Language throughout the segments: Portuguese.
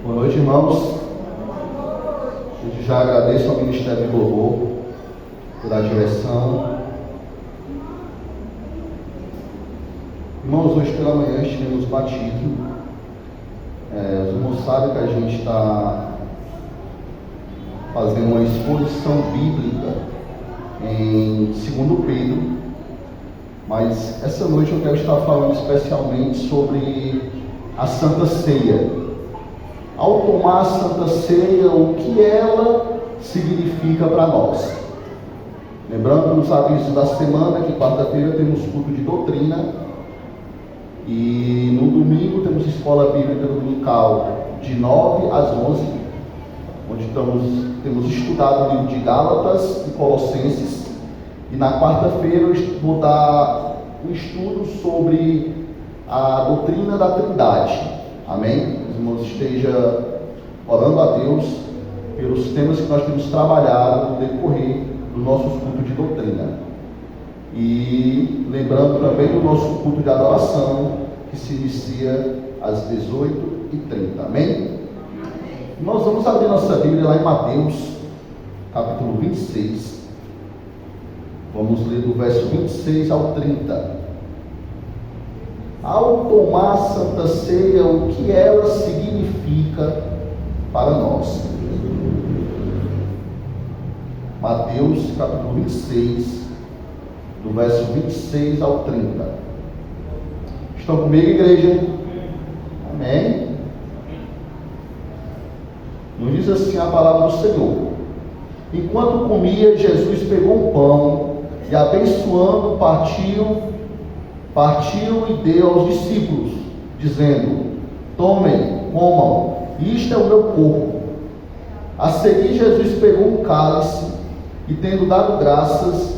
Boa noite, irmãos. Eu já agradeço ao Ministério do Louvor pela direção. Irmãos, hoje pela manhã estivemos batismo. Os irmãos sabem que a gente está fazendo uma exposição bíblica em 2 Pedro, mas essa noite eu quero estar falando especialmente sobre a Santa Ceia. Ao tomar a Santa Ceia, o que ela significa para nós? Lembrando nos avisos da semana que quarta-feira temos culto de doutrina e no domingo temos escola bíblica dominical de 9 às 11, onde temos estudado o livro de Gálatas e Colossenses, e na quarta-feira eu vou dar um estudo sobre a doutrina da Trindade. Amém? Os irmãos estejam orando a Deus pelos temas que nós temos trabalhado no decorrer dos nossos cultos de doutrina. E lembrando também do nosso culto de adoração, que se inicia às 18h30. Amém? Nós vamos abrir nossa Bíblia lá em Mateus, capítulo 26. Vamos ler do verso 26 ao 30. Ao tomar a Santa Ceia, o que ela significa para nós? Mateus, capítulo 26, do verso 26 ao 30. Estão comigo, igreja? Amém? Nos diz assim a palavra do Senhor: enquanto comia, Jesus pegou um pão e, abençoando, partiu e deu aos discípulos, dizendo: tomem, comam, isto é o meu corpo. A seguir, Jesus pegou um cálice e, tendo dado graças,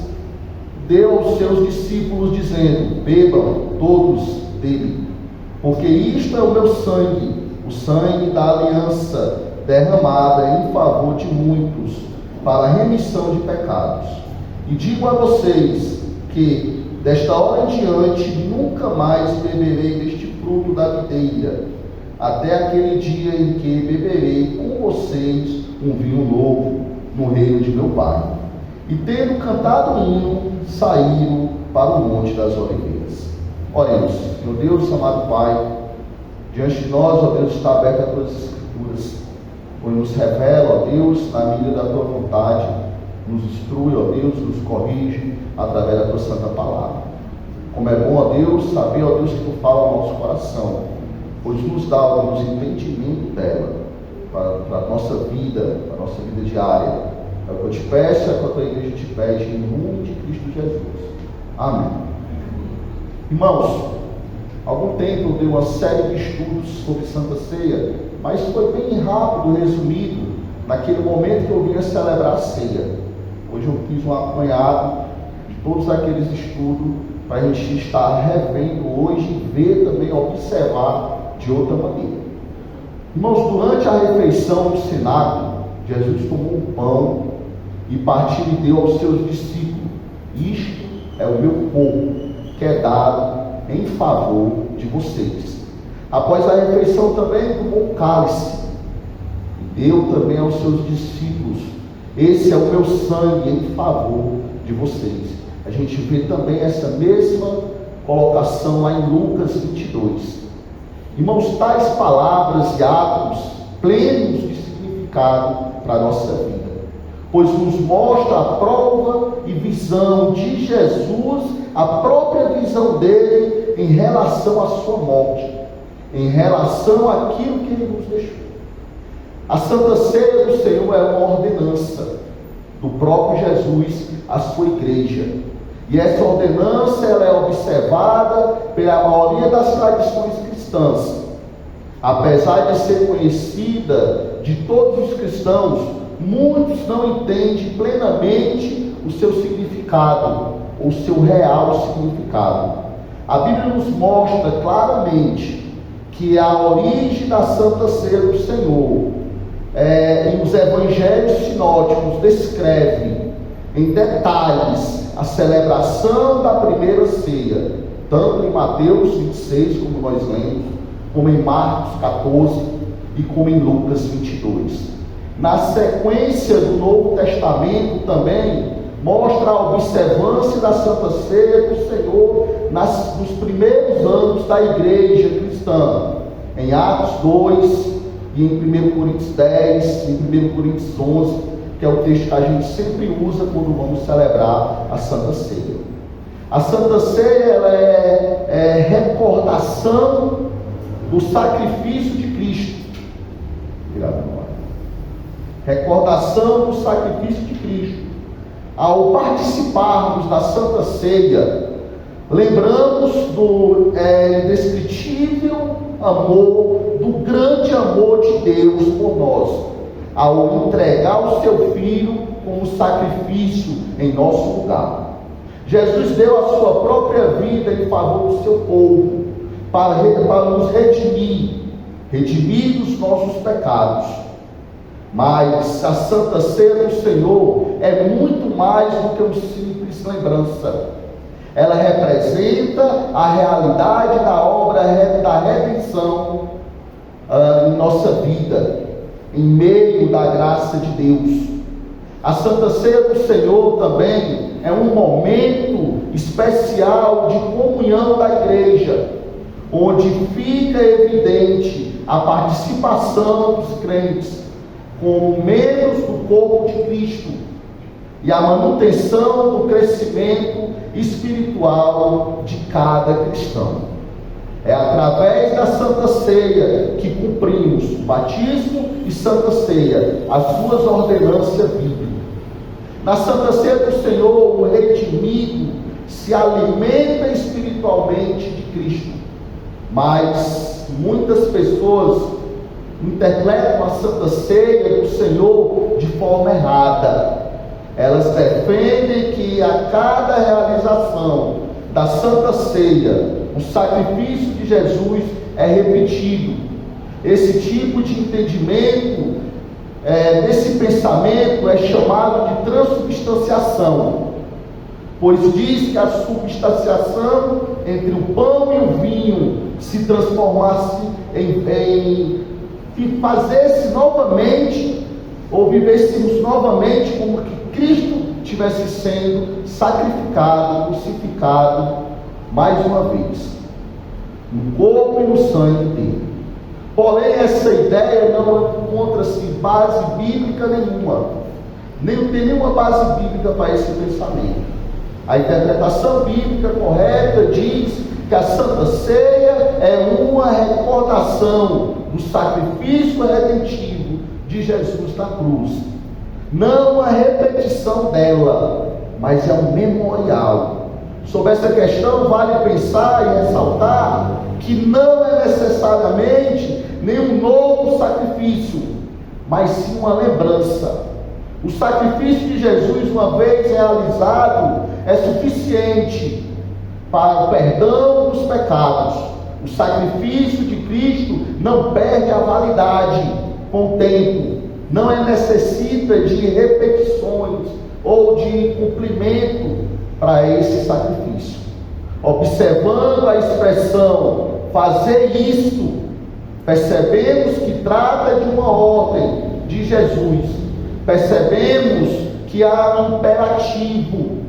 deu aos seus discípulos, dizendo: bebam todos dele, porque isto é o meu sangue, o sangue da aliança, derramada em favor de muitos, para a remissão de pecados. E digo a vocês que, desta hora em diante, nunca mais beberei deste fruto da videira, até aquele dia em que beberei com vocês um vinho novo no reino de meu Pai. E tendo cantado o hino, saíram para o Monte das Oliveiras. Oremos. Meu Deus, amado Pai, diante de nós, ó Deus, está aberta a tuas escrituras, pois nos revela, ó Deus, na medida da tua vontade, nos instrui, ó Deus, nos corrige através da tua santa palavra. Como é bom, ó Deus, saber, ó Deus, que tu fala ao nosso coração, pois nos dá, ó Deus, entendimento dela para a nossa vida, para a nossa vida diária. É o que eu te peço, é o que a tua igreja te pede, em nome de Cristo Jesus. Amém. Irmãos, há algum tempo eu dei uma série de estudos sobre Santa Ceia, mas foi bem rápido, resumido, naquele momento que eu vinha celebrar a ceia. Hoje eu fiz um apanhado de todos aqueles estudos para a gente estar revendo hoje e ver também, observar de outra maneira. Irmãos, durante a refeição do cenáculo, Jesus tomou um pão e partiu e deu aos seus discípulos: isto é o meu corpo, que é dado em favor de vocês. Após a refeição também tomou um cálice e deu também aos seus discípulos: esse é o meu sangue em favor de vocês. A gente vê também essa mesma colocação lá em Lucas 22. Irmãos, tais palavras e atos plenos de significado para a nossa vida, pois nos mostra a prova e visão de Jesus, a própria visão dele em relação à sua morte, em relação àquilo que ele nos deixou. A Santa Ceia do Senhor é uma ordenança do próprio Jesus à sua igreja. E essa ordenança ela é observada pela maioria das tradições cristãs. Apesar de ser conhecida de todos os cristãos, muitos não entendem plenamente o seu significado, o seu real significado. A Bíblia nos mostra claramente que a origem da Santa Ceia do Senhor, em os evangelhos sinóticos, descreve em detalhes a celebração da primeira ceia, tanto em Mateus 26, como nós lemos, como em Marcos 14, e como em Lucas 22. Na sequência do Novo Testamento também mostra a observância da Santa Ceia do Senhor nos primeiros anos da igreja cristã, em Atos 2 e em 1 Coríntios 10, em 1 Coríntios 11, que é o texto que a gente sempre usa quando vamos celebrar a Santa Ceia. A Santa Ceia ela é recordação do sacrifício de Cristo. Recordação do sacrifício de Cristo. Ao participarmos da Santa Ceia, lembramos do indescritível amor, do grande amor de Deus por nós, ao entregar o seu Filho como sacrifício em nosso lugar. Jesus deu a sua própria vida em favor do seu povo, para nos redimir dos nossos pecados. Mas a Santa Ceia do Senhor é muito mais do que uma simples lembrança. Ela representa a realidade da obra da redenção em nossa vida, em meio da graça de Deus. A Santa Ceia do Senhor também é um momento especial de comunhão da igreja, onde fica evidente a participação dos crentes como membros do corpo de Cristo e a manutenção do crescimento espiritual de cada cristão. É através da Santa Ceia que cumprimos batismo e Santa Ceia, as suas ordenanças bíblicas. Na Santa Ceia do Senhor, o redimido se alimenta espiritualmente de Cristo, mas muitas pessoas interpretam a Santa Ceia do Senhor de forma errada. Elas defendem que a cada realização da Santa Ceia, o sacrifício de Jesus é repetido. Esse tipo de entendimento, desse pensamento, é chamado de transubstanciação, pois diz que a substanciação entre o pão e o vinho se transformasse e fazesse novamente, ou vivêssemos novamente como que Cristo estivesse sendo sacrificado, crucificado, mais uma vez, no corpo e no sangue dele. Porém, essa ideia não encontra-se base bíblica nenhuma, nem tem nenhuma base bíblica para esse pensamento. A interpretação bíblica correta diz que a Santa Ceia é uma recordação do sacrifício redentivo de Jesus na cruz. Não a repetição dela, mas é um memorial. Sobre essa questão, vale pensar e ressaltar que não é necessariamente nenhum novo sacrifício, mas sim uma lembrança. O sacrifício de Jesus, uma vez realizado, é suficiente para o perdão dos pecados. O sacrifício de Cristo não perde a validade com o tempo, não necessita de repetições ou de cumprimento para esse sacrifício. Observando a expressão fazer isto, percebemos que trata de uma ordem de Jesus. Percebemos que há um imperativo,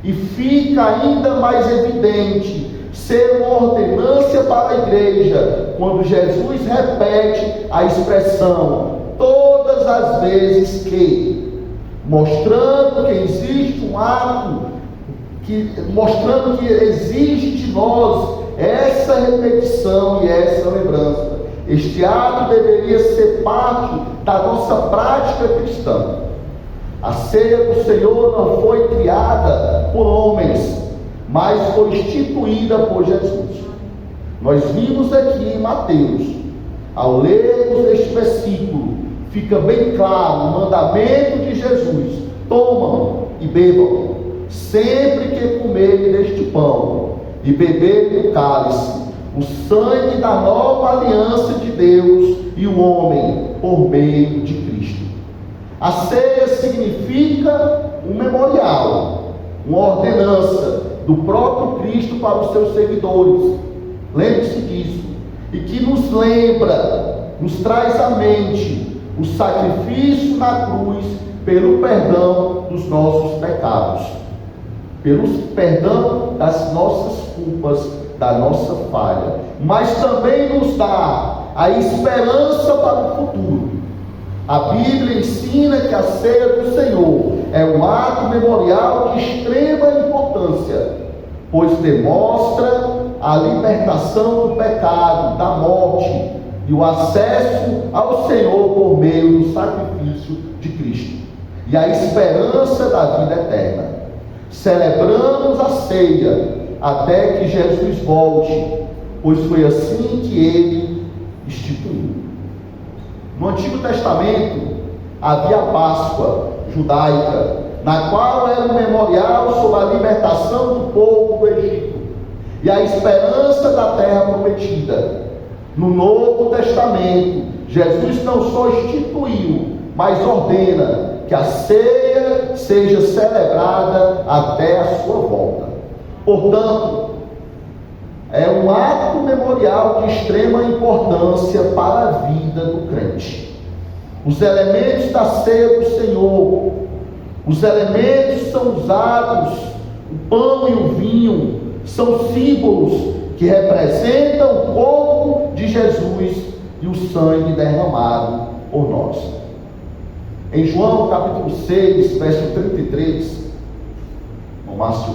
e fica ainda mais evidente ser uma ordenança para a igreja quando Jesus repete a expressão todas as vezes que, mostrando que existe um ato, mostrando que exige de nós essa repetição e essa lembrança. Este ato deveria ser parte da nossa prática cristã. A ceia do Senhor não foi criada por homens, mas foi instituída por Jesus. Nós vimos aqui em Mateus, ao lermos este versículo, fica bem claro o mandamento de Jesus: tomam e bebam, sempre que comerem deste pão e beberem do cálice, o sangue da nova aliança de Deus e o homem por meio de Cristo. A ceia significa um memorial, uma ordenança do próprio Cristo para os seus seguidores. Lembre-se disso. E que nos lembra nos traz à mente o sacrifício na cruz pelo perdão dos nossos pecados, pelo perdão das nossas culpas, da nossa falha, mas também nos dá a esperança para o futuro. A Bíblia ensina que a ceia do Senhor é um ato memorial de extrema importância, pois demonstra a libertação do pecado, da morte e o acesso ao Senhor por meio do sacrifício de Cristo e a esperança da vida eterna. Celebramos a ceia até que Jesus volte, pois foi assim que ele instituiu. No Antigo Testamento havia a Páscoa judaica, na qual era um memorial sobre a libertação do povo do Egito e a esperança da terra prometida. No Novo Testamento, Jesus não só instituiu, mas ordena que a ceia seja celebrada até a sua volta. Portanto, é um ato memorial de extrema importância para a vida do crente. Os elementos da ceia do Senhor, os elementos são usados, o pão e o vinho, são símbolos que representam o corpo de Jesus e o sangue derramado por nós. Em João capítulo 6, verso 33, no Márcio,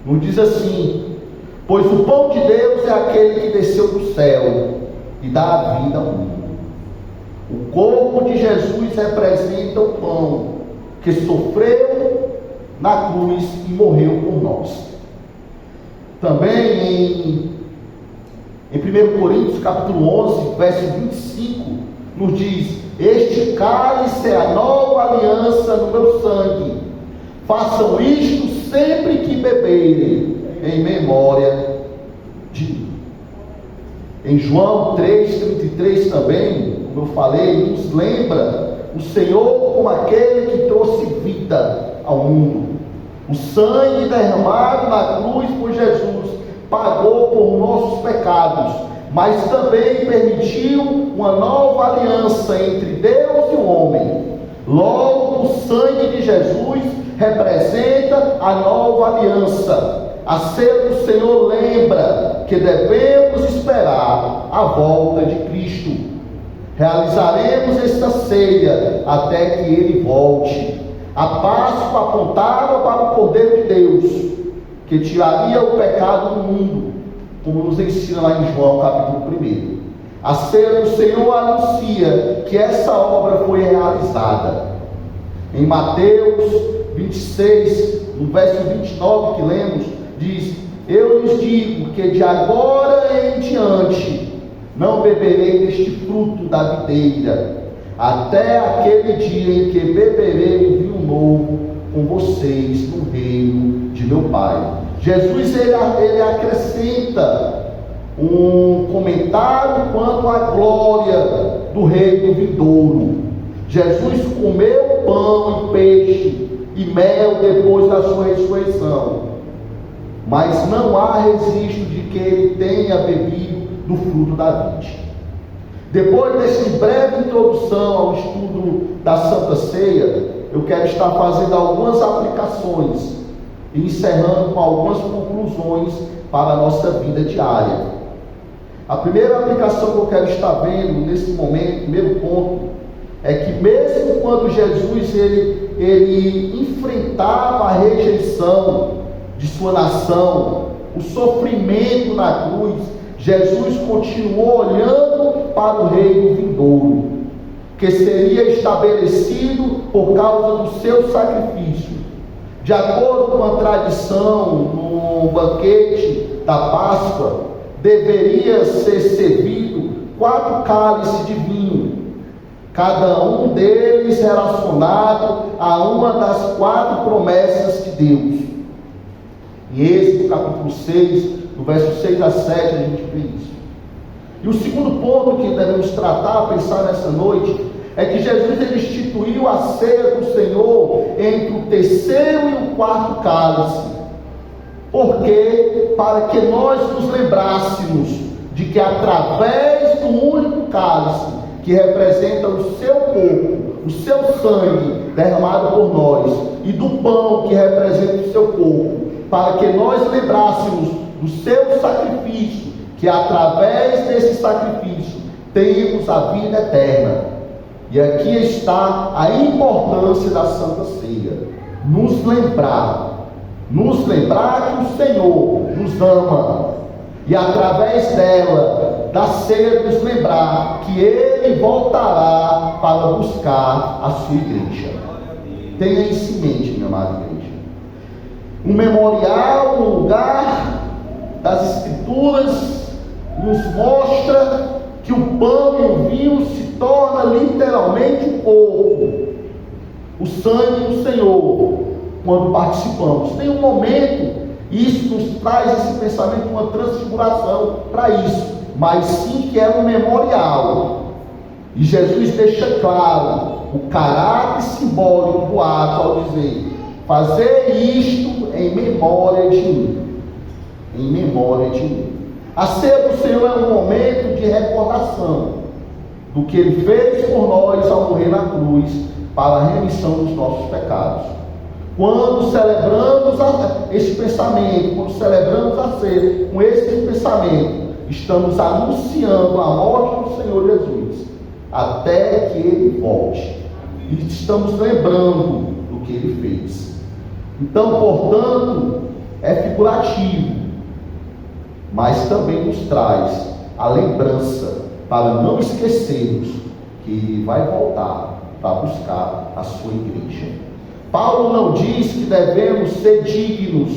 nos diz assim: pois o pão de Deus é aquele que desceu do céu e dá a vida ao mundo. O corpo de Jesus representa o pão que sofreu na cruz e morreu por nós. Também em 1 Coríntios capítulo 11, verso 25, nos diz: este cálice é a nova aliança no meu sangue. Façam isto sempre que beberem, em memória de mim. Em João 3,33 também, como eu falei, nos lembra o Senhor como aquele que trouxe vida ao mundo. O sangue derramado na cruz por Jesus pagou por nossos pecados, mas também permitiu uma nova aliança entre Deus e o homem. Logo, o sangue de Jesus representa a nova aliança. A ceia do Senhor lembra que devemos esperar a volta de Cristo. Realizaremos esta ceia até que Ele volte. A Páscoa apontava para o poder de Deus, que tiraria o pecado do mundo, como nos ensina lá em João capítulo 1. A ceia do Senhor anuncia que essa obra foi realizada. Em Mateus 26, no verso 29 que lemos, diz: eu lhes digo que de agora em diante não beberei deste fruto da videira, até aquele dia em que beberei o vinho novo com vocês no reino de meu Pai. Jesus ele acrescenta um comentário quanto à glória do reino vindouro. Jesus comeu pão e peixe e mel depois da sua ressurreição, mas não há registro de que ele tenha bebido do fruto da vide. Depois dessa breve introdução ao estudo da Santa Ceia, eu quero estar fazendo algumas aplicações e encerrando com algumas conclusões para a nossa vida diária. A primeira aplicação que eu quero estar vendo nesse momento, primeiro ponto, é que mesmo quando Jesus ele enfrentava a rejeição de sua nação, o sofrimento na cruz, Jesus continuou olhando para o reino vindouro, que seria estabelecido por causa do seu sacrifício. De acordo com a tradição, no banquete da Páscoa, deveria ser servido 4 cálices de vinho, cada um deles relacionado a uma das 4 promessas de Deus. Em Êxodo capítulo 6, no verso 6 a 7, a gente vê isso. E o segundo ponto que devemos tratar, pensar nessa noite, é que Jesus ele instituiu a ceia do Senhor entre o terceiro e o 4º cálice. Porque para que nós nos lembrássemos de que através do único cálice que representa o seu corpo, o seu sangue derramado por nós, e do pão que representa o seu corpo, para que nós lembrássemos do seu sacrifício, que através desse sacrifício temos a vida eterna. E aqui está a importância da Santa Ceia: nos lembrar que o Senhor nos ama, e através dela, da ceia, nos lembrar que Ele voltará para buscar a sua igreja. Tenha isso em mente, minha amada igreja. Um memorial, um lugar das Escrituras, nos mostra que o pão e o vinho se torna literalmente o corpo, o sangue do Senhor, quando participamos. Tem um momento, isso nos traz esse pensamento, uma transfiguração para isso, mas sim que é um memorial. E Jesus deixa claro o caráter simbólico do ato ao dizer: fazer isto em memória de mim. Em memória de mim. A ceia do Senhor é um momento de recordação do que Ele fez por nós ao morrer na cruz para a remissão dos nossos pecados. Quando celebramos esse pensamento, quando celebramos a ceia com esse pensamento, estamos anunciando a morte do Senhor Jesus até que Ele volte, e estamos lembrando do que Ele fez. Então, portanto, é figurativo, mas também nos traz a lembrança para não esquecermos que Ele vai voltar para buscar a sua igreja. Paulo não diz que devemos ser dignos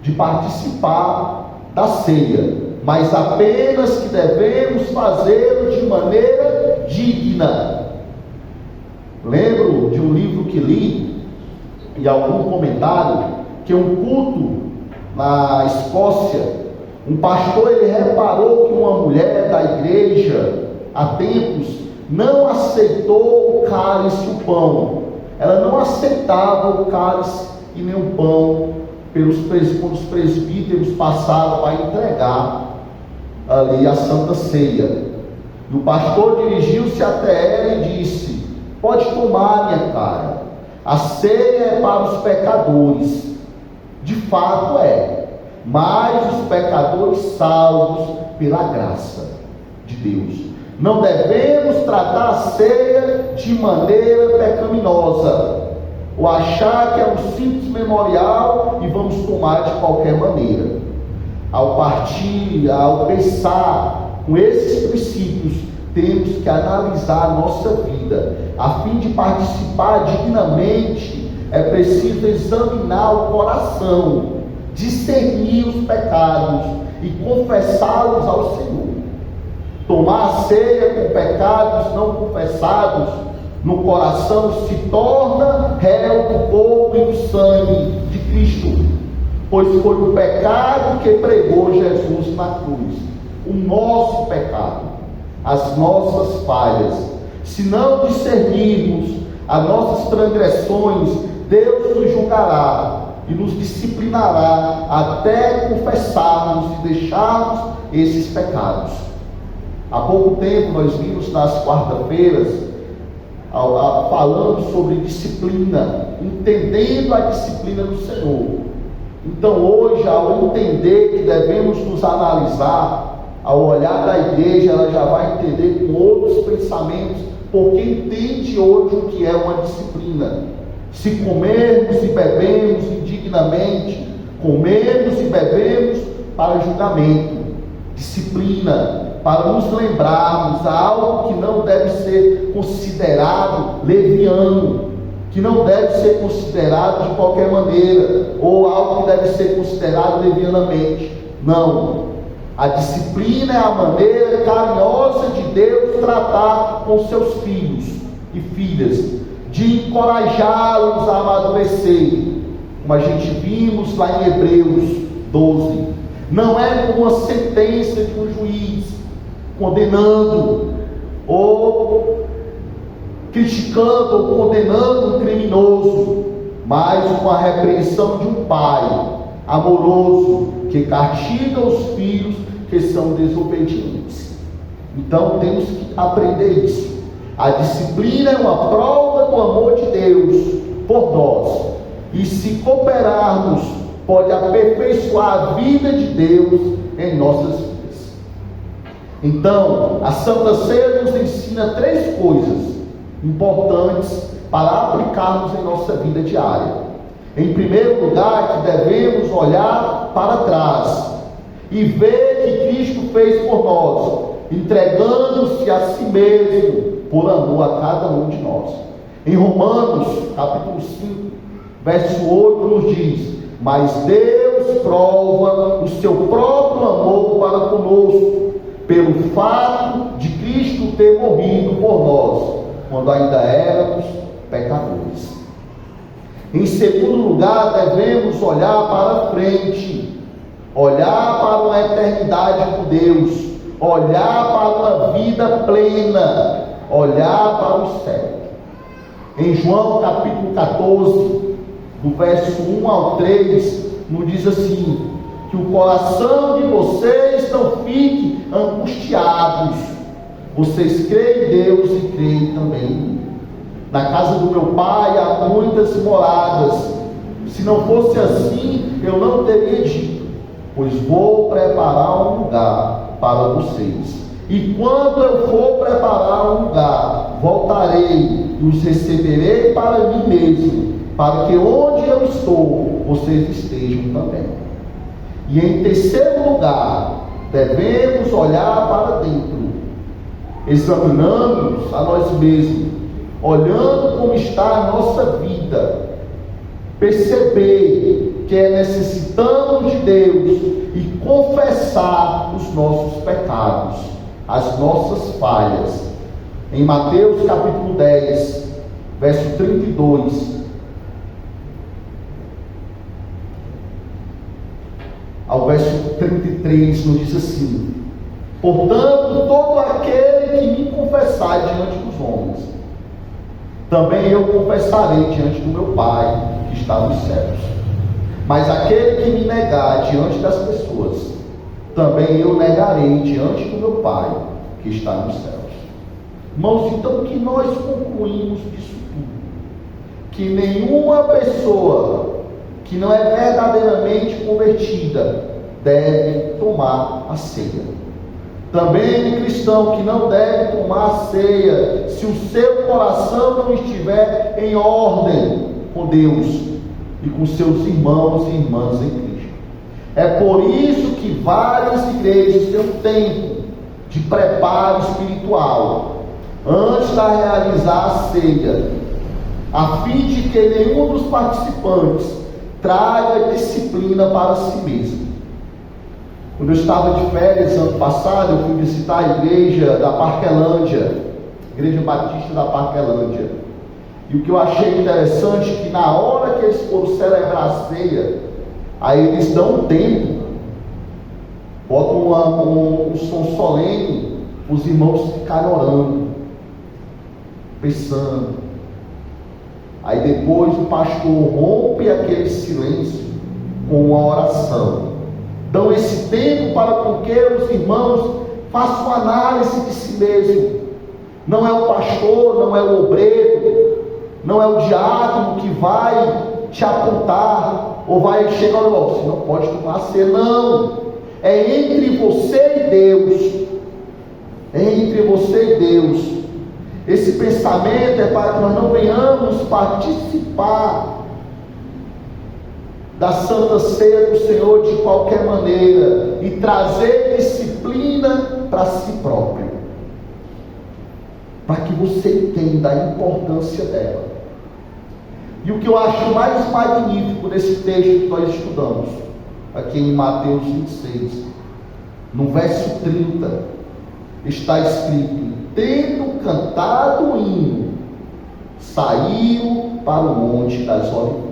de participar da ceia, mas apenas que devemos fazê-lo de maneira digna. Lembro de um livro que li, e algum comentário, que um culto na Escócia, um pastor, ele reparou que uma mulher da igreja, há tempos, não aceitou o cálice e o pão. Ela não aceitava o cálice e nem o pão quando os presbíteros passaram a entregar ali a Santa Ceia. E o pastor dirigiu-se até ela e disse: pode tomar, minha cara, a ceia é para os pecadores. De fato é, mas os pecadores salvos pela graça de Deus. Não devemos tratar a ceia de maneira pecaminosa, ou achar que é um simples memorial e vamos tomar de qualquer maneira. Ao partir, ao pensar com esses princípios, temos que analisar a nossa vida. A fim de participar dignamente, é preciso examinar o coração, discernir os pecados e confessá-los ao Senhor. Tomar a ceia com pecados não confessados no coração se torna réu do corpo e do sangue de Cristo, pois foi o pecado que pregou Jesus na cruz, o nosso pecado, as nossas falhas. Se não discernirmos as nossas transgressões, Deus nos julgará e nos disciplinará até confessarmos e deixarmos esses pecados. Há pouco tempo nós vimos nas quarta-feiras falando sobre disciplina, entendendo a disciplina do Senhor. Então hoje, ao entender que devemos nos analisar, ao olhar da igreja, ela já vai entender com outros pensamentos, porque entende hoje o que é uma disciplina. Se comermos e bebemos indignamente, comemos e bebemos para julgamento. Disciplina, para nos lembrarmos algo que não deve ser considerado leviano, que não deve ser considerado de qualquer maneira, ou algo que deve ser considerado levianamente. Não. A disciplina é a maneira carinhosa de Deus tratar com seus filhos e filhas, de encorajá-los a amadurecer, como a gente vimos lá em Hebreus 12. Não é como uma sentença de um juiz condenando ou criticando ou condenando um criminoso, mas com a repreensão de um pai, amoroso, que castiga os filhos que são desobedientes. Então temos que aprender isso. A disciplina é uma prova do amor de Deus por nós. E se cooperarmos, pode aperfeiçoar a vida de Deus em nossas vidas. Então, a Santa Ceia nos ensina 3 coisas importantes para aplicarmos em nossa vida diária. Em primeiro lugar, que devemos olhar para trás e ver que Cristo fez por nós, entregando-se a si mesmo por amor a cada um de nós. Em Romanos, capítulo 5, verso 8, nos diz: mas Deus prova o seu próprio amor para conosco, pelo fato de Cristo ter morrido por nós, quando ainda éramos pecadores. Em segundo lugar, devemos olhar para frente, olhar para uma eternidade com Deus, olhar para uma vida plena, olhar para o céu. Em João capítulo 14, do verso 1 ao 3, nos diz assim: que o coração de vocês não fique angustiados. Vocês creem em Deus e creem também em mim. Na casa do meu pai há muitas moradas. Se não fosse assim, eu não teria dito, pois vou preparar um lugar para vocês. E quando eu for preparar um lugar, voltarei e os receberei para mim mesmo, para que onde eu estou, vocês estejam também. E em terceiro lugar, devemos olhar para dentro, examinando-nos a nós mesmos, olhando como está a nossa vida, perceber que necessitamos de Deus e confessar os nossos pecados, as nossas falhas. Em Mateus capítulo 10, verso 32 ao verso 33, nos diz assim: portanto, todo aquele que me confessar diante dos homens, também eu confessarei diante do meu Pai que está nos céus. Mas aquele que me negar diante das pessoas, também eu negarei diante do meu Pai que está nos céus. Irmãos, então o que nós concluímos disso tudo? Que nenhuma pessoa que não é verdadeiramente convertida deve tomar a ceia. Também o cristão que não deve tomar a ceia se o seu coração não estiver em ordem com Deus e com seus irmãos e irmãs em Cristo. É por isso que várias igrejas têm um tempo de preparo espiritual antes de realizar a ceia, a fim de que nenhum dos participantes traga disciplina para si mesmo. Quando eu estava de férias ano passado, eu fui visitar a igreja da Parquelândia, Igreja Batista da Parquelândia. E o que eu achei interessante é que na hora que eles foram celebrar a ceia, aí eles dão um tempo, botam um som solene, os irmãos ficarem orando, pensando. Aí depois o pastor rompe aquele silêncio com uma oração. Dão esse tempo para que os irmãos façam análise de si mesmo. Não é o pastor, não é o obreiro, não é o diácono que vai te apontar ou vai chegar e você não pode tomar ceia, não. É entre você e Deus. É entre você e Deus. Esse pensamento é para que nós não venhamos participar da Santa Ceia do Senhor de qualquer maneira e trazer disciplina para si próprio, para que você entenda a importância dela. E o que eu acho mais magnífico desse texto que nós estudamos aqui em Mateus 26, no verso 30, está escrito: tendo cantado o hino, saíram para o Monte das Oliveiras.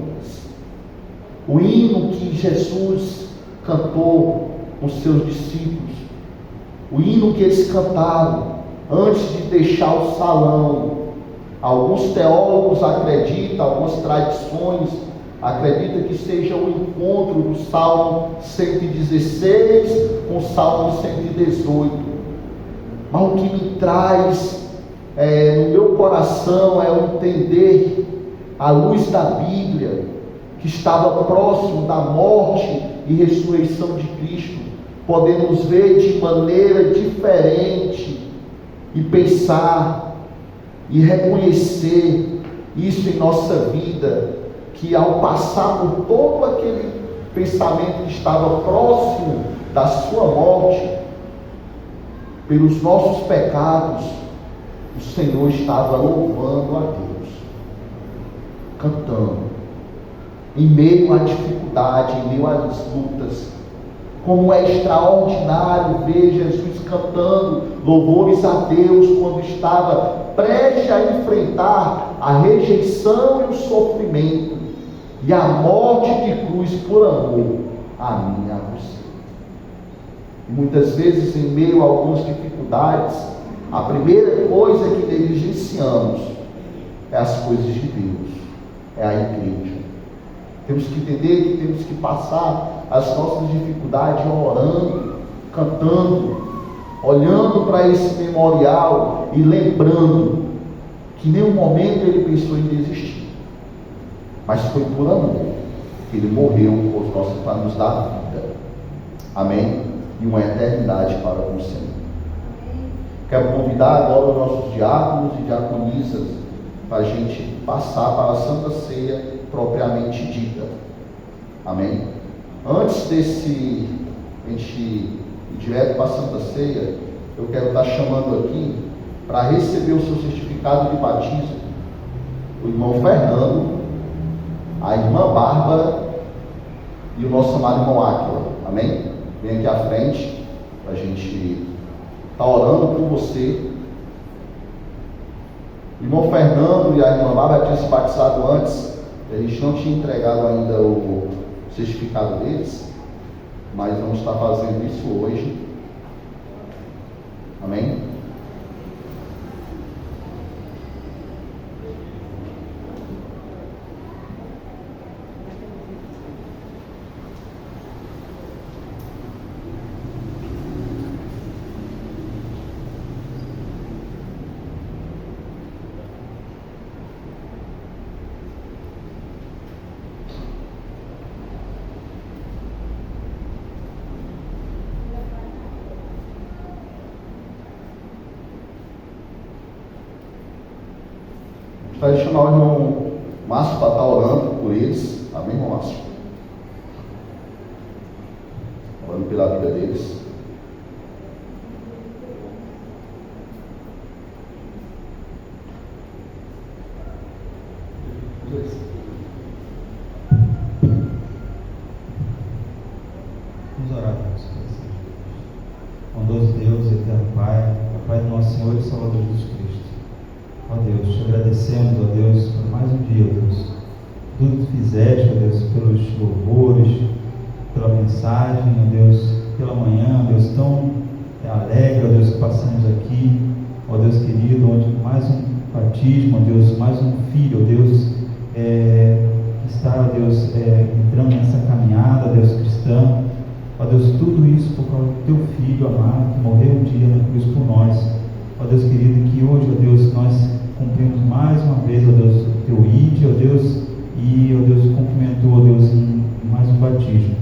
O hino que Jesus cantou com seus discípulos, o hino que eles cantaram antes de deixar o salão. Alguns teólogos acreditam, algumas tradições acredita que seja o encontro do Salmo 116 com o Salmo 118. Mas o que me traz no meu coração é o entender, à luz da Bíblia, que estava próximo da morte e ressurreição de Cristo. Podemos ver de maneira diferente e pensar e reconhecer isso em nossa vida, que ao passar por todo aquele pensamento que estava próximo da sua morte, pelos nossos pecados, o Senhor estava louvando a Deus, cantando, em meio à dificuldade, em meio às lutas. Como é extraordinário ver Jesus cantando louvores a Deus quando estava prestes a enfrentar a rejeição e o sofrimento e a morte de cruz por amor a mim e a você. E muitas vezes, em meio a algumas dificuldades, a primeira coisa que negligenciamos é as coisas de Deus, é a igreja. Temos que entender que temos que passar as nossas dificuldades orando, cantando, olhando para esse memorial e lembrando que em nenhum momento ele pensou em desistir, mas foi por amor que ele morreu para nos dar vida, amém? E uma eternidade para o Senhor. Quero convidar agora os nossos diáconos e diaconisas para a gente passar para a Santa Ceia propriamente dita, amém? Antes desse, a gente ir direto para a Santa Ceia, eu quero estar chamando aqui para receber o seu certificado de batismo o irmão Fernando, a irmã Bárbara e o nosso amado irmão Áquila, amém? Vem aqui à frente para a gente estar orando por você. O irmão Fernando e a irmã Bárbara tinham se batizado antes, a gente não tinha entregado ainda o certificado deles, mas vamos estar fazendo isso hoje, amém? Vai chamar o irmão Márcio para estar orando por eles, amém, irmão Márcio? Orando pela vida deles. Vamos orar, Deus. Bondoso Deus, eterno Pai, Pai do nosso Senhor e Salvador Jesus Cristo. Ó Deus, te agradecemos, ó Deus, por mais um dia, ó Deus. Tudo que tu fizeste, ó Deus, pelos louvores, pela mensagem, ó Deus, pela manhã, ó Deus, tão alegre, ó Deus, que passamos aqui, ó Deus querido, onde mais um batismo, ó Deus, mais um filho, ó Deus, que está, ó Deus, entrando nessa caminhada, ó Deus, cristã. Ó Deus, tudo isso por causa do teu Filho amado, que morreu um dia na cruz por nós. Ó Deus querido, que hoje, ó Deus, nós cumprimos mais uma vez, ó Deus, o teu ID, ó Deus, e, ó Deus, cumprimentou, ó Deus, em mais um batismo.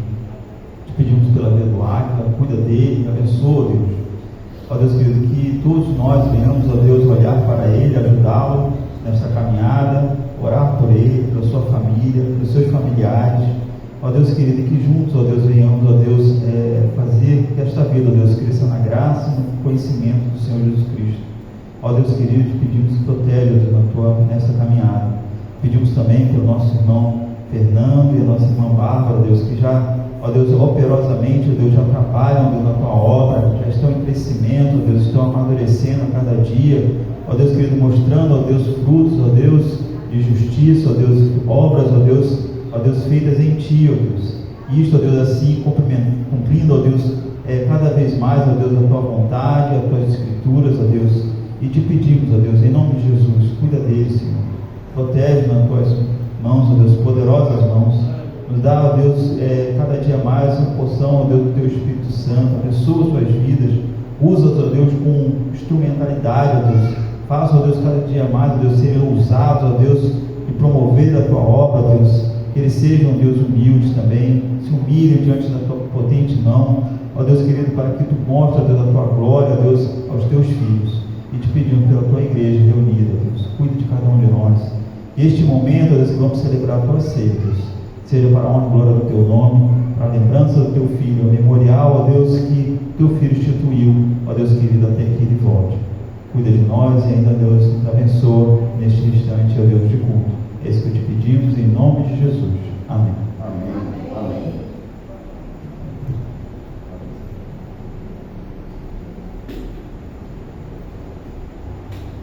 Te pedimos pela vida do Áquila, cuida dele, abençoa, Deus. Ó Deus querido, que todos nós venhamos, ó Deus, olhar para ele, ajudá-lo nessa caminhada, orar por ele, pela sua família, pelos seus familiares. Ó Deus querido, que juntos, ó Deus, venhamos, ó Deus, fazer que esta vida, ó Deus, cresça na graça e no conhecimento do Senhor Jesus Cristo. Ó Deus querido, te pedimos que protege, ó Deus, nessa caminhada. Pedimos também pelo nosso irmão Fernando e a nossa irmã Bárbara, ó Deus, que já, ó Deus, operosamente, ó Deus, já trabalham, ó Deus, na tua obra, já estão em crescimento, ó Deus, estão amadurecendo a cada dia, ó Deus querido, mostrando, ó Deus, frutos, ó Deus, de justiça, ó Deus, obras, ó Deus, feitas em Ti, ó Deus. Isto, ó Deus, assim, cumprindo, ó Deus, cada vez mais, ó Deus, a Tua vontade, as Tuas Escrituras, ó Deus. E te pedimos, ó Deus, em nome de Jesus, cuida deles, Senhor. Protege mãos, ó Deus, poderosas mãos. Nos dá, ó Deus, cada dia mais uma porção, ó Deus, do Teu Espírito Santo. Abençoa suas vidas. Usa-os, ó Deus, com instrumentalidade, ó Deus. Faça, ó Deus, cada dia mais, ó Deus, serem ousados, ó Deus, e promover a Tua obra, ó Deus. Que eles sejam, ó Deus, humildes também. Se humilhem diante da Tua potente mão. Ó Deus querido, para que Tu mostres, ó Deus, a Tua glória, ó Deus, aos Teus filhos. E te pedimos pela Tua igreja reunida, ó Deus. Cuide de cada um de nós. E este momento, ó Deus, que vamos celebrar a Tua ceia, Deus, seja para a honra e glória do Teu nome, para a lembrança do Teu Filho, o memorial, ó Deus, que Teu Filho instituiu, ó Deus querido, até que Ele volte. Cuida de nós e ainda, Deus, nos abençoa neste instante, ó Deus, de culto. É isso que te pedimos, em nome de Jesus. Amém. Amém. Amém.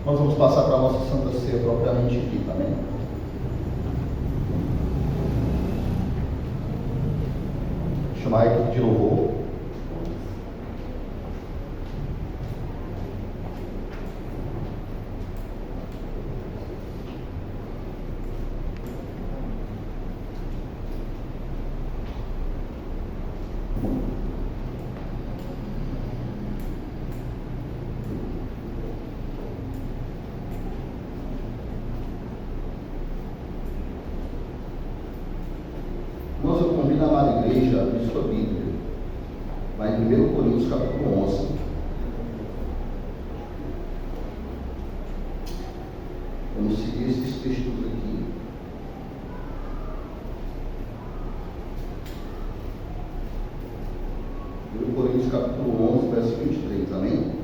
Nós vamos passar para a nossa Santa Ceia propriamente dita, amém? Chamar a equipe de louvor. Eu convido a amada igreja a abrir sua Bíblia, vai em 1 Coríntios capítulo 11. Vamos seguir esses textos aqui. Coríntios capítulo 11, verso 23, amém?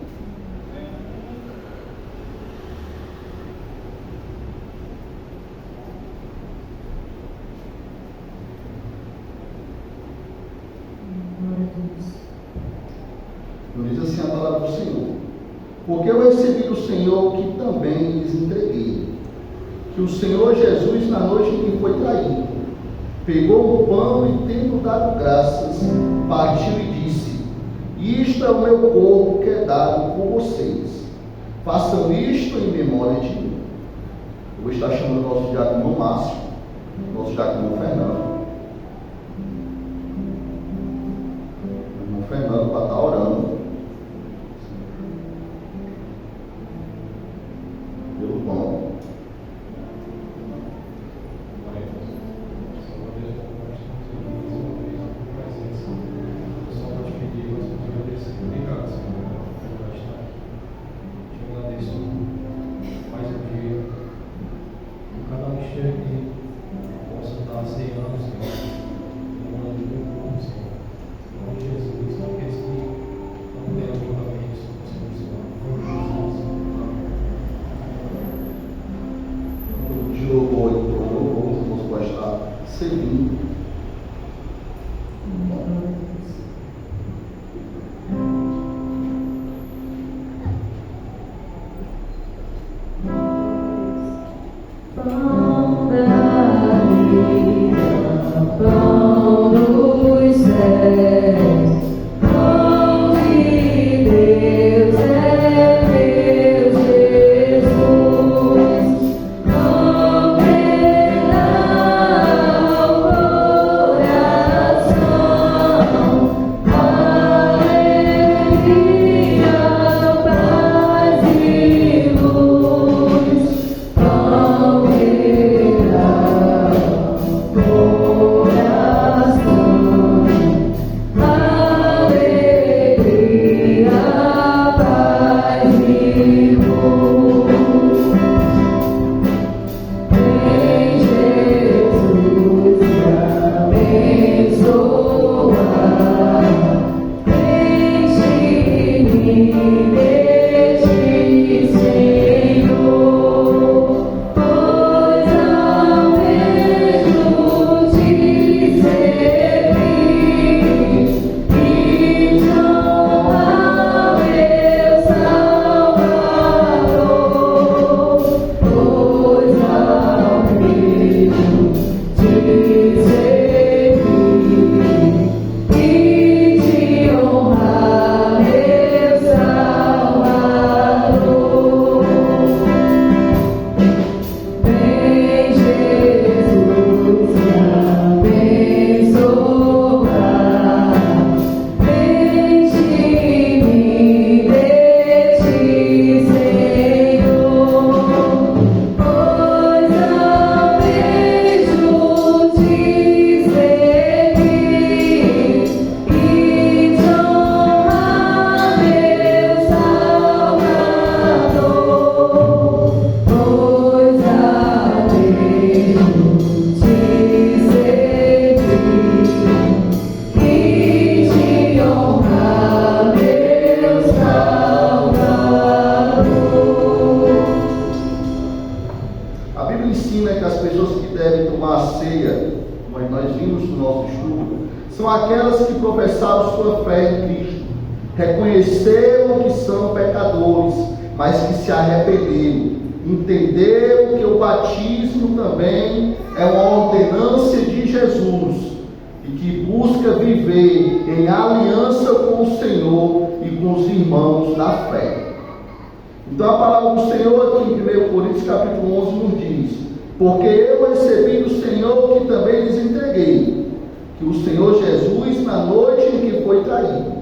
Diz assim a palavra do Senhor: porque eu recebi do Senhor o que também lhes entreguei, que o Senhor Jesus, na noite em que foi traído, pegou o pão e, tendo dado graças, partiu e disse: isto é o meu corpo que é dado por vocês, façam isto em memória de mim. Eu vou estar chamando o nosso diácono Márcio, nosso diácono Fernando, para estar orando pelo pão. Só para te pedir, mas eu te agradeço. Obrigado, Senhor, por estar aqui. Te agradeço mais um dia. Que cada um que esteja aqui possa estar ceando, Senhor, em nome do teu povo, Senhor. Em nome de Jesus, aqueles que não têm julgamento sobre o Senhor. De louvor e por louvor, os irmãos vão estar servindo. Jesus. Escritura são aquelas que professaram sua fé em Cristo, reconheceram que são pecadores, mas que se arrependeram, entenderam que o batismo também é uma ordenança de Jesus e que busca viver em aliança com o Senhor e com os irmãos na fé. Então a palavra do Senhor aqui em 1 Coríntios capítulo 11 nos diz: porque eu recebi do Senhor que também lhes entreguei, que o Senhor Jesus, na noite em que foi traído,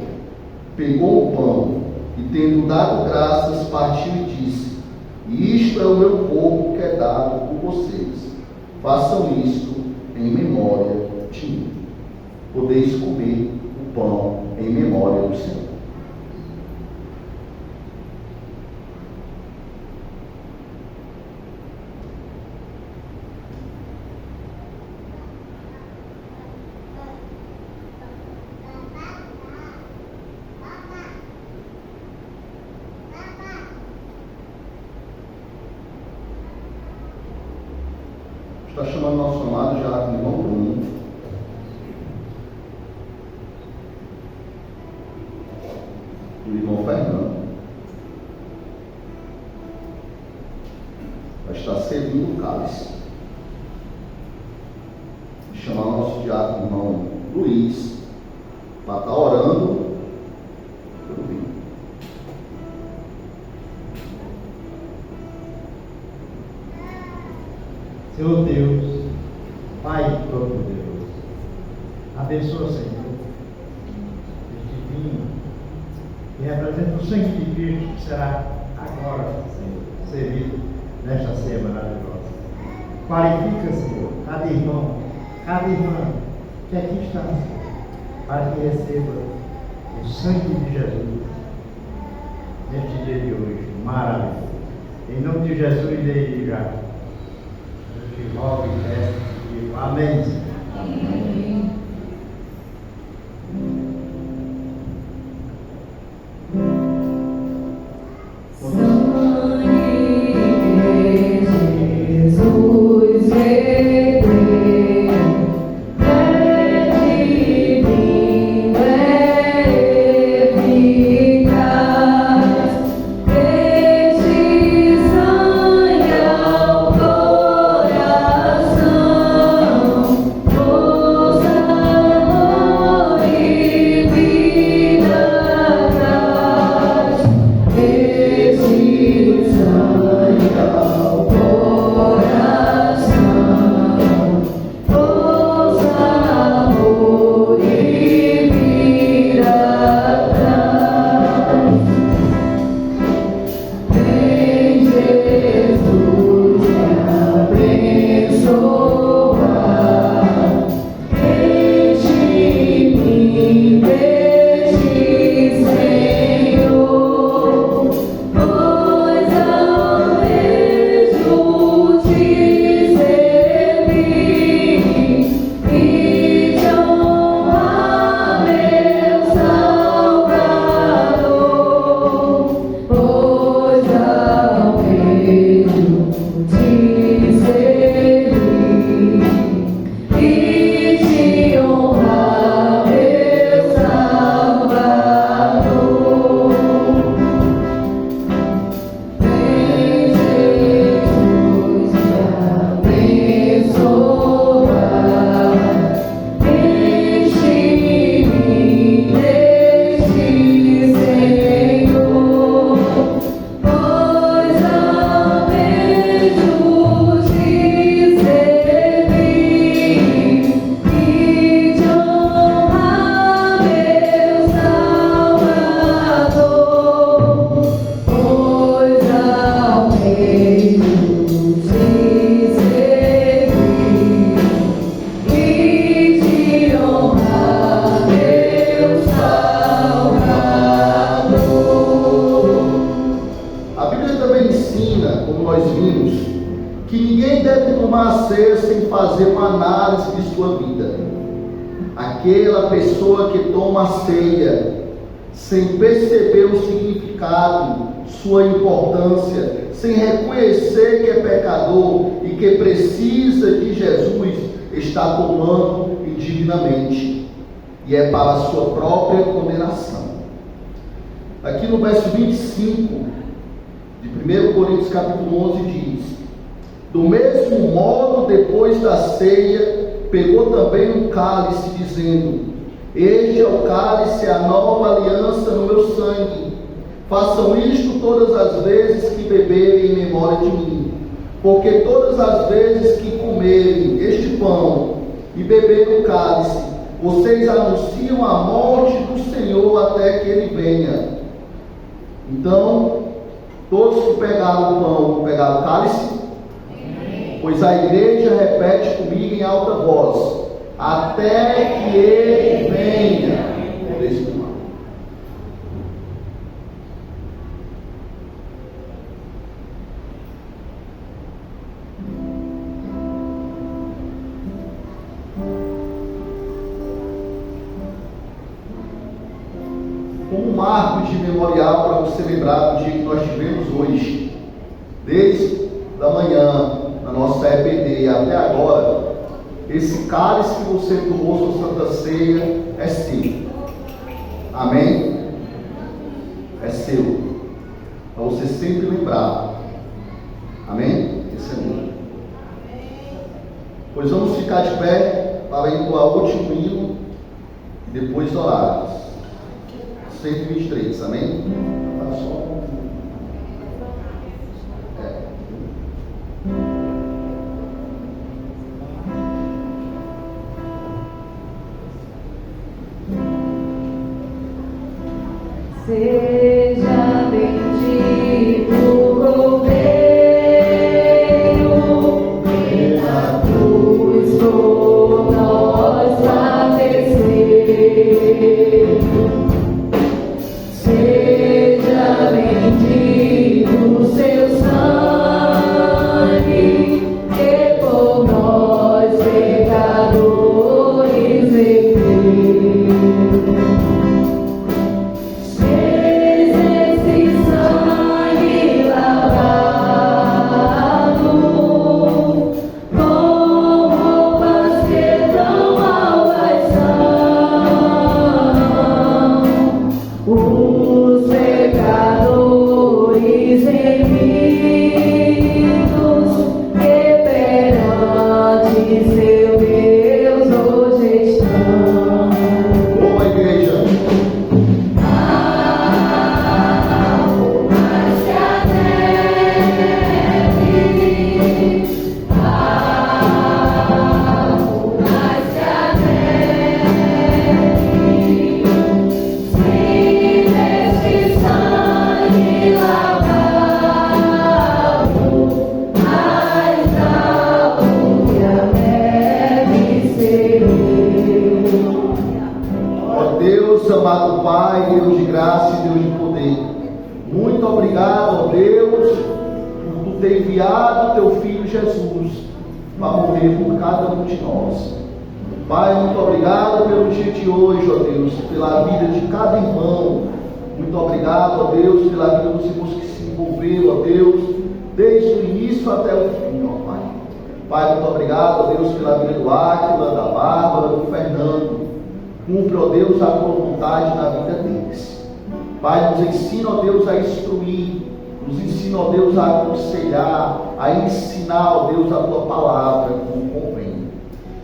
pegou o pão e, tendo dado graças, partiu e disse: isto é o meu corpo que é dado por vocês. Façam isto em memória de mim. Podeis comer o pão em memória do Senhor. Está chamando nosso amado já irmão Bruno. E o irmão Fernando. Vai estar servindo o cálice. E chamar o nosso diácono irmão Luiz para estar orando pelo vinho. Senhor Deus, Pai Todo-Poderoso, abençoa, Senhor, este vinho que representa o sangue de Cristo que será agora, Senhor, servido nesta ceia maravilhosa. Qualifica, Senhor, cada irmão, cada irmã que aqui está, Senhor, para que receba o sangue de Jesus neste dia de hoje, maravilhoso. Em nome de Jesus, desde já. Que rogo e peço e digo amém. Amém. fazer uma análise de sua vida. Aquela pessoa que toma a ceia sem perceber o significado, sua importância, sem reconhecer que é pecador e que precisa de Jesus, está tomando indignamente, e é para a sua própria condenação. Aqui no verso 25 de 1 Coríntios capítulo 11 diz: do mesmo modo, depois da ceia, pegou também um cálice, dizendo: este é o cálice, a nova aliança no meu sangue. Façam isto todas as vezes que beberem em memória de mim. Porque todas as vezes que comerem este pão e beberem o cálice, vocês anunciam a morte do Senhor até que Ele venha. Então, todos que pegaram o pão, pegaram o cálice? Pois a igreja repete comigo em alta voz: até que Ele venha. Como um marco de memorial para você lembrar do dia que nós tivemos hoje, desde da manhã, na nossa EPD até agora, esse cálice que você tomou sua Santa Ceia é seu. Amém? É seu. Para você sempre lembrar. Amém? Esse é meu. Pois vamos ficar de pé para entoar o último hino e depois orar. 123, amém? Tá só. Seja bendito o Cordeiro, que na cruz por nós padeceu. Seja bendito o seu sangue, que por nós pecadores verteu. Amado Pai, Deus de graça e Deus de poder, muito obrigado, ó Deus, por tu ter enviado teu Filho Jesus para morrer por cada um de nós. Pai, muito obrigado pelo dia de hoje, ó Deus, pela vida de cada irmão. Muito obrigado, ó Deus, pela vida dos irmãos que se envolveram, ó Deus, desde o início até o fim, ó Pai. Pai, muito obrigado, ó Deus, pela vida do Áquila, da Bárbara, do Fernando. Cumpre, ó Deus, a tua vontade na vida deles. Pai, nos ensina, ó Deus, a instruir, nos ensina, ó Deus, a aconselhar, a ensinar, ó Deus, a tua palavra como convém.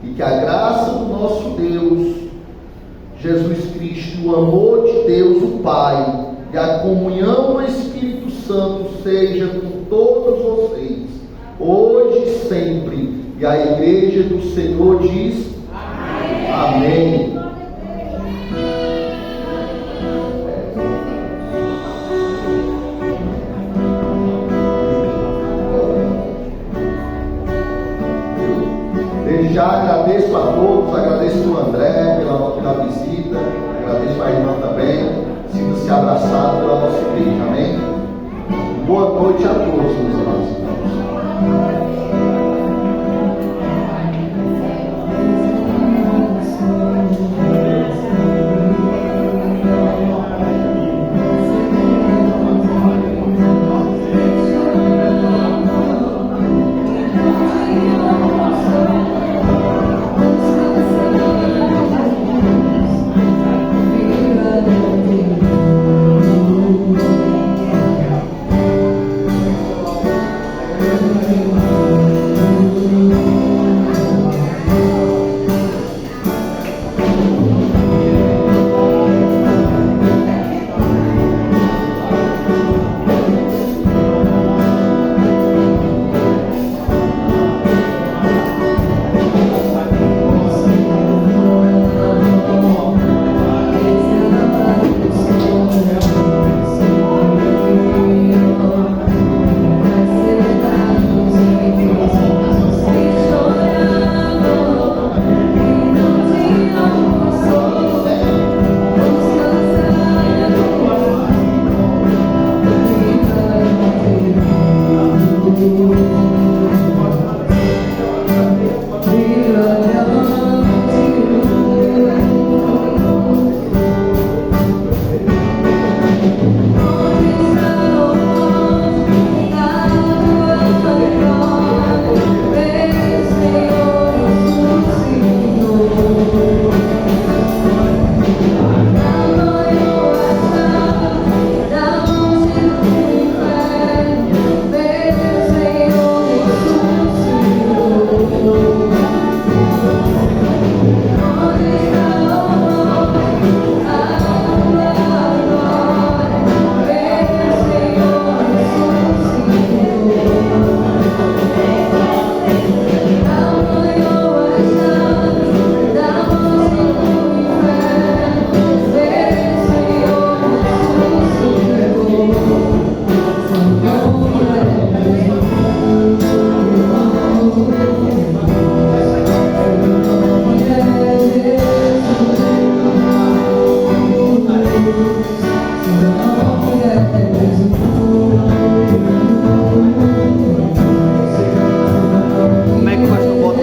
E que a graça do nosso Deus, Jesus Cristo, o amor de Deus, o Pai, e a comunhão do Espírito Santo seja com todos vocês, hoje e sempre. E a igreja do Senhor diz: amém. Amém. Já agradeço a todos, agradeço o André pela visita, agradeço a irmã também, sinta-se abraçado pela nossa igreja, amém? Boa noite a todos, meus irmãos.